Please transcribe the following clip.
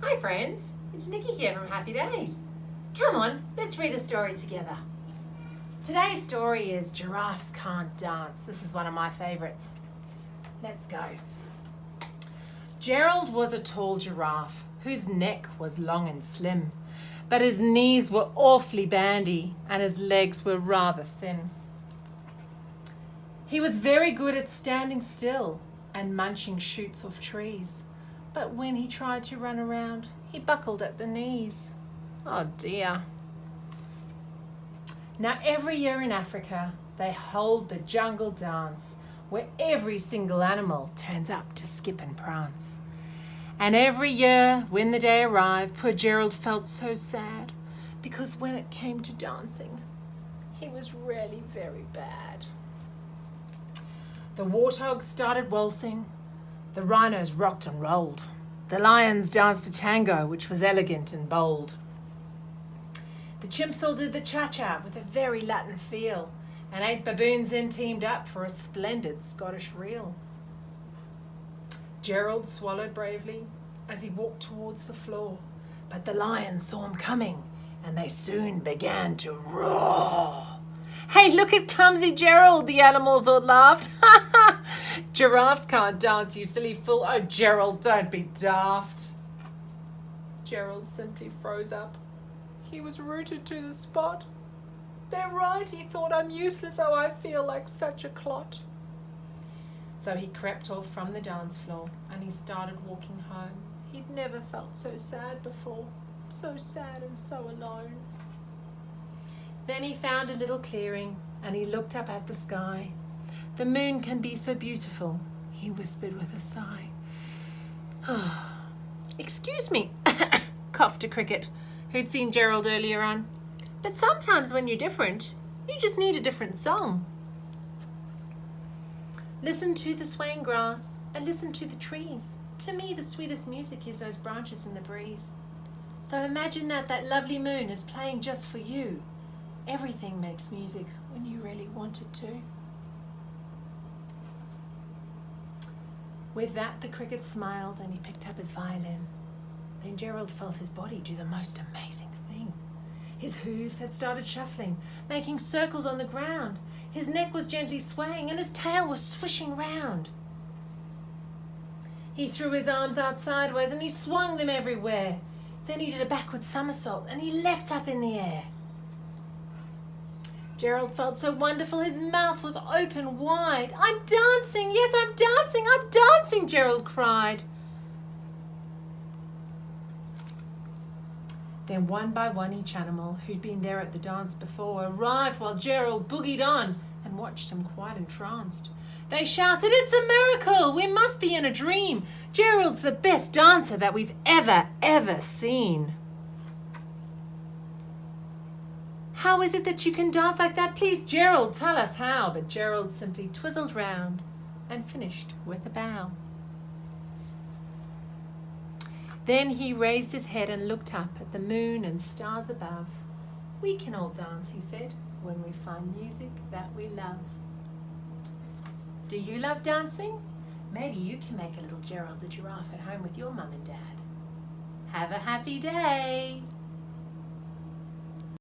Hi friends, it's Nicci here from Happy Days. Come on, let's read a story together. Today's story is Giraffes Can't Dance. This is one of my favourites. Let's go. Gerald was a tall giraffe whose neck was long and slim, but his knees were awfully bandy and his legs were rather thin. He was very good at standing still and munching shoots off trees, but when he tried to run around, he buckled at the knees. Oh dear. Now every year in Africa, they hold the jungle dance where every single animal turns up to skip and prance. And every year when the day arrived, poor Gerald felt so sad because when it came to dancing, he was really very bad. The warthogs started waltzing, the rhinos rocked and rolled, the lions danced a tango which was elegant and bold. The chimps all did the cha-cha with a very Latin feel, and 8 baboons then teamed up for a splendid Scottish reel. Gerald swallowed bravely as he walked towards the floor, but the lions saw him coming and they soon began to roar. "Hey, look at clumsy Gerald," the animals all laughed. "Ha ha! Giraffes can't dance, you silly fool. Oh, Gerald, don't be daft." Gerald simply froze up. He was rooted to the spot. "They're right," he thought. "I'm useless. Oh, I feel like such a clot." So he crept off from the dance floor and he started walking home. He'd never felt so sad before. So sad and so alone. Then he found a little clearing and he looked up at the sky. "The moon can be so beautiful," he whispered with a sigh. "Excuse me," coughed a cricket who'd seen Gerald earlier on. "But sometimes when you're different, you just need a different song." Listen to the swaying grass and listen to the trees. To me, the sweetest music is those branches in the breeze. So imagine that lovely moon is playing just for you. Everything makes music when you really want it to. With that, the cricket smiled and he picked up his violin. Then Gerald felt his body do the most amazing thing. His hooves had started shuffling, making circles on the ground. His neck was gently swaying and his tail was swishing round. He threw his arms out sideways and he swung them everywhere. Then he did a backward somersault and he leapt up in the air. Gerald felt so wonderful, his mouth was open wide. "I'm dancing, yes, I'm dancing, I'm dancing," Gerald cried. Then one by one each animal who'd been there at the dance before arrived while Gerald boogied on and watched him quite entranced. They shouted, "It's a miracle! We must be in a dream! Gerald's the best dancer that we've ever seen." "How is it that you can dance like that? Please, Gerald, tell us how." But Gerald simply twizzled round and finished with a bow. Then he raised his head and looked up at the moon and stars above. "We can all dance," he said, "when we find music that we love." Do you love dancing? Maybe you can make a little Gerald the giraffe at home with your mum and dad. Have a happy day.